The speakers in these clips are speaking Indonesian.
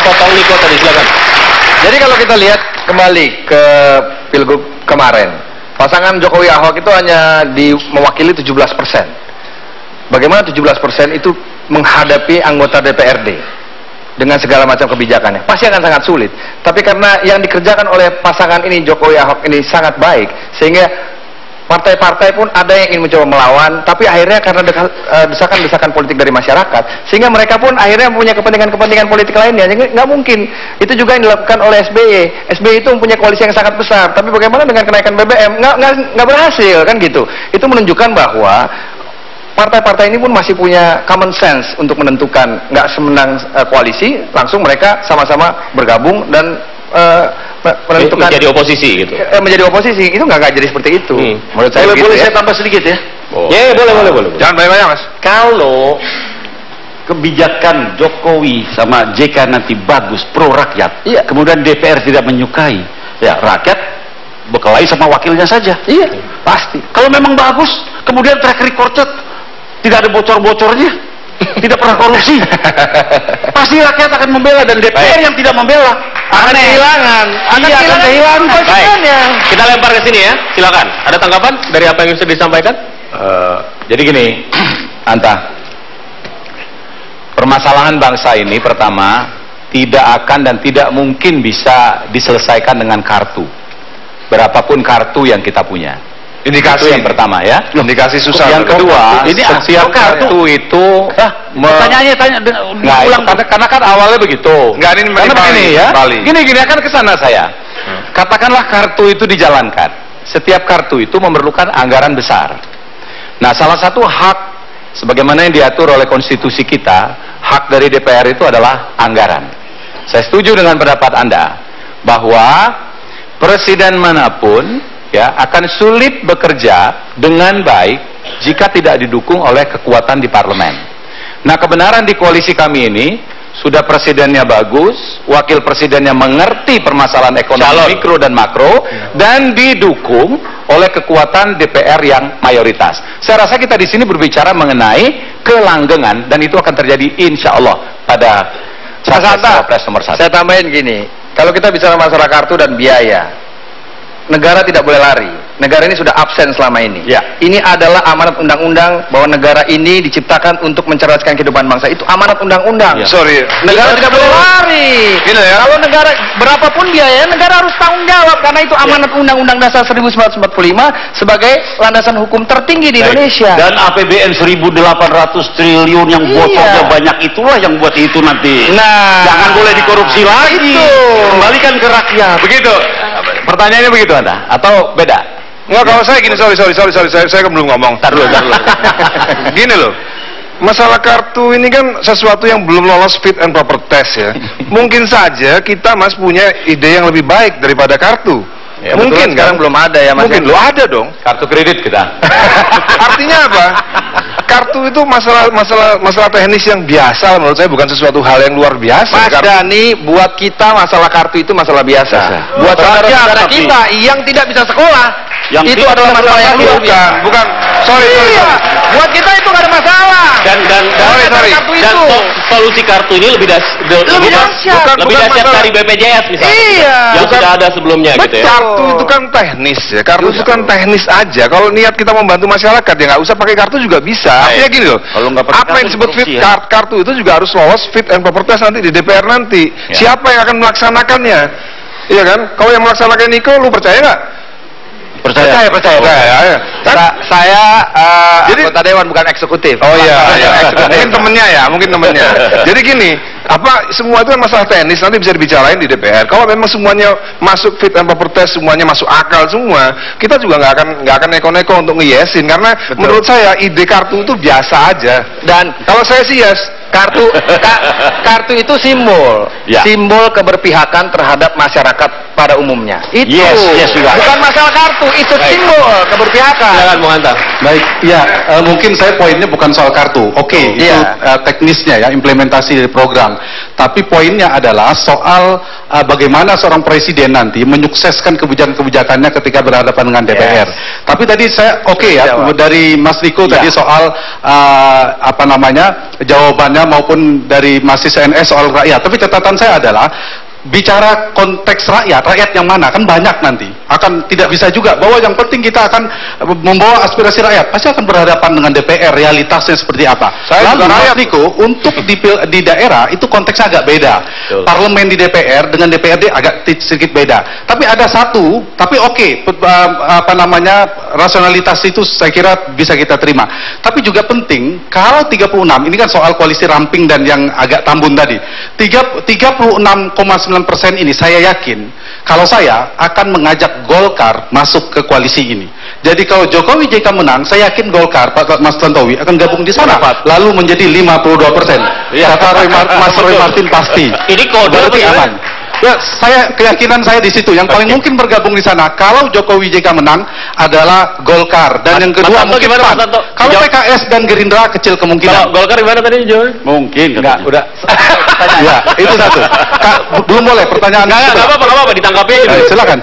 potong Niko tadi, silakan. Jadi kalau kita lihat kembali ke Pilgub kemarin, pasangan Jokowi Ahok itu hanya mewakili 17%. Bagaimana 17% itu menghadapi anggota DPRD dengan segala macam kebijakannya? Pasti akan sangat sulit. Tapi karena yang dikerjakan oleh pasangan ini, Jokowi Ahok ini sangat baik, sehingga partai-partai pun ada yang ingin mencoba melawan, tapi akhirnya karena desakan-desakan politik dari masyarakat, sehingga mereka pun akhirnya punya kepentingan-kepentingan politik lainnya. Jadi nggak mungkin. Itu juga yang dilakukan oleh SBY. SBY itu mempunyai koalisi yang sangat besar, tapi bagaimana dengan kenaikan BBM? Nggak berhasil, kan gitu. Itu menunjukkan bahwa partai-partai ini pun masih punya common sense untuk menentukan, nggak semenang koalisi, langsung mereka sama-sama bergabung dan menentukan menjadi oposisi gitu. Menjadi oposisi itu nggak jadi seperti itu. Menurut saya boleh ya. saya tambah sedikit ya? Ya, boleh. Jangan banyak-banyak, Mas. Kalau kebijakan Jokowi sama JK nanti bagus pro rakyat, kemudian DPR tidak menyukai, ya rakyat berkelahi sama wakilnya saja. Iya, pasti. Kalau memang bagus, kemudian track recordnya tidak ada bocor-bocornya, tidak pernah korupsi, pasti rakyat akan membela, dan DPR yang tidak membela akan kehilangan. Baik, kita lempar ke sini ya, silakan. Ada tanggapan dari apa yang sudah disampaikan? Jadi gini, Anta, permasalahan bangsa ini pertama tidak akan dan tidak mungkin bisa diselesaikan dengan kartu, berapapun kartu yang kita punya. Indikasi yang pertama ya. Indikasi susah. Yang kedua, ini setiap kartu itu pertanyaannya ulang, karena kan awalnya begitu. Enggak, ini karena begini ya. Bali. Gini akan kesana saya. Katakanlah kartu itu dijalankan. Setiap kartu itu memerlukan anggaran besar. Nah, salah satu hak sebagaimana yang diatur oleh konstitusi kita, hak dari DPR itu adalah anggaran. Saya setuju dengan pendapat Anda bahwa presiden manapun ya akan sulit bekerja dengan baik jika tidak didukung oleh kekuatan di parlemen. Nah, kebenaran di koalisi kami ini sudah presidennya bagus, wakil presidennya mengerti permasalahan ekonomi mikro dan makro, dan didukung oleh kekuatan DPR yang mayoritas. Saya rasa kita di sini berbicara mengenai kelanggengan, dan itu akan terjadi insya Allah pada Capres nomor 1. Saya tambahin gini, kalau kita bicara masalah kartu dan biaya, negara tidak boleh lari. Negara ini sudah absen selama ini. Ya. Ini adalah amanat undang-undang bahwa negara ini diciptakan untuk mencerdaskan kehidupan bangsa. Itu amanat undang-undang. Ya. Sorry, negara tidak boleh lari. Ya. Kalau negara berapapun biaya, negara harus tanggung jawab karena itu amanat Undang-Undang Dasar 1945 sebagai landasan hukum tertinggi di Indonesia. Dan APBN 1.800 triliun yang bocornya banyak, itulah yang buat itu nanti. Nah, jangan boleh dikorupsi lagi. Kembalikan ke rakyat. Begitu. Pertanyaannya begitu Anda atau beda? Enggak, kalau saya gini, sorry, saya kan belum ngomong. Tar dulu. Gini loh, masalah kartu ini kan sesuatu yang belum lolos fit and proper test ya. Mungkin saja kita Mas punya ide yang lebih baik daripada kartu. Ya, mungkin sekarang belum ada ya Mas. Mungkin lo ada dong. Kartu kredit kita. Artinya apa? Kartu itu masalah teknis yang biasa menurut saya, bukan sesuatu hal yang luar biasa. Mas Dani, buat kita masalah kartu itu masalah biasa. Buat saudara-saudara kita yang tidak bisa sekolah, yang itu adalah masalah yang luar biasa. Bukan, sorry. Buat kita itu nggak ada masalah. Dan solusi kartu ini lebih dahsyat dari BPJS misalnya. Iya. Yang sudah ada sebelumnya gitu ya. Kartu itu kan teknis ya. Kartu itu kan teknis aja. Kalau niat kita membantu masyarakat ya nggak usah pakai kartu juga bisa. Artinya gini loh. Apa yang disebut fit kartu itu juga harus lolos fit and proper test nanti di DPR nanti. Siapa yang akan melaksanakannya? Iya kan? Kalau yang melaksanakan Niko, lu percaya nggak? Percaya. Saya Jadi anggota dewan bukan eksekutif. Oh iya. Mungkin temennya. Jadi gini, semua itu kan masalah teknis, nanti bisa dibicarain di DPR. Kalau memang semuanya masuk fit and proper test, semuanya masuk akal semua, kita juga nggak akan neko-neko untuk ngeyesin, karena menurut saya ide kartu itu biasa aja. Dan kalau saya sih kartu itu simbol keberpihakan terhadap masyarakat pada umumnya. Itu bukan masalah kartu, itu simbol keberpihakan. Silakan Bung Hanta. Baik, ya mungkin saya poinnya bukan soal kartu. Oke, itu teknisnya ya, implementasi dari program. Tapi poinnya adalah soal bagaimana seorang presiden nanti menyukseskan kebijakan-kebijakannya ketika berhadapan dengan DPR. Tapi tadi saya dari Mas Niko tadi soal jawabannya maupun dari Mas CNS soal rakyat. Tapi catatan saya adalah bicara konteks rakyat yang mana kan banyak nanti, akan tidak bisa juga bahwa yang penting kita akan membawa aspirasi rakyat, pasti akan berhadapan dengan DPR, realitasnya seperti apa. Lalu Mas Niko, untuk di daerah itu konteksnya agak beda. Parlemen di DPR dengan DPRD agak sedikit beda. Tapi ada satu, tapi rasionalitas itu saya kira bisa kita terima. Tapi juga penting, kalau 36, ini kan soal koalisi ramping dan yang agak tambun tadi, 36,9% ini saya yakin kalau saya akan mengajak Golkar masuk ke koalisi ini. Jadi kalau Jokowi JK menang, saya yakin Golkar, Pak Mas Tantowi akan gabung di sana, lalu menjadi 52%. Kata Mas Roy Martin pasti. Ini kode berarti aman. Ya, keyakinan saya di situ. Yang paling mungkin bergabung di sana kalau Jokowi JK menang adalah Golkar, dan yang kedua mungkin PAN. Kalau PKS dan Gerindra kecil kemungkinan. Kalau Golkar gimana tadi Jokowi? Mungkin enggak, udah. Ya, itu satu. Belum boleh pertanyaan. Enggak apa-apa ditanggapi. Silakan.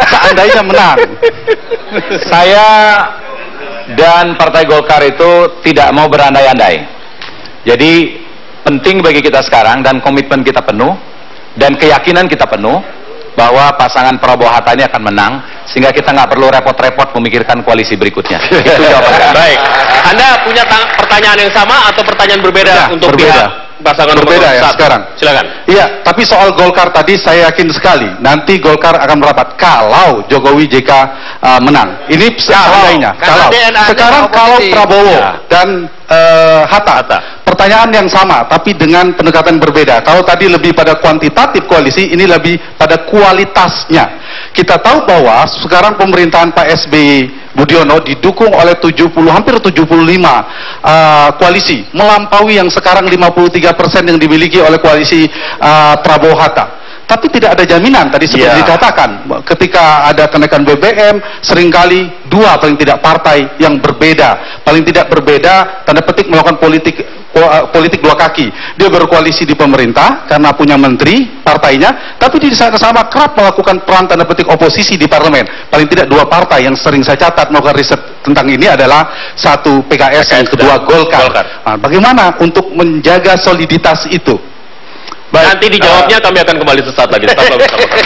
Seandainya menang, Saya dan Partai Golkar itu tidak mau berandai-andai. Jadi penting bagi kita sekarang, dan komitmen kita penuh dan keyakinan kita penuh bahwa pasangan Prabowo Hatta ini akan menang, sehingga kita nggak perlu repot-repot memikirkan koalisi berikutnya. Itu jawabannya. Baik. Anda punya pertanyaan yang sama atau pertanyaan berbeda untuk pihak pasangan berbeda ya sekarang? Silakan. Iya, tapi soal Golkar tadi saya yakin sekali nanti Golkar akan merapat kalau Jokowi JK menang. Ini seandainya. Kalau sekarang kalau Prabowo dan Hatta, pertanyaan yang sama tapi dengan pendekatan berbeda. Kalau tadi lebih pada kuantitatif koalisi, ini lebih pada kualitasnya. Kita tahu bahwa sekarang pemerintahan Pak SBY Budiono didukung oleh hampir 75 koalisi, melampaui yang sekarang 53% yang dimiliki oleh koalisi Prabowo Hatta. Tapi tidak ada jaminan tadi seperti dikatakan, ketika ada kenaikan BBM seringkali dua paling tidak partai yang berbeda, paling tidak berbeda tanda petik melakukan politik dua kaki. Dia berkoalisi di pemerintah karena punya menteri partainya, tapi di sana sama kerap melakukan peran tanda petik oposisi di parlemen. Paling tidak dua partai yang sering saya catat melakukan riset tentang ini adalah satu PKS yang kedua Golkar. Nah, bagaimana untuk menjaga soliditas itu? Baik. Nanti dijawabnya kami akan kembali sesaat lagi. Tetaplah bersama kami.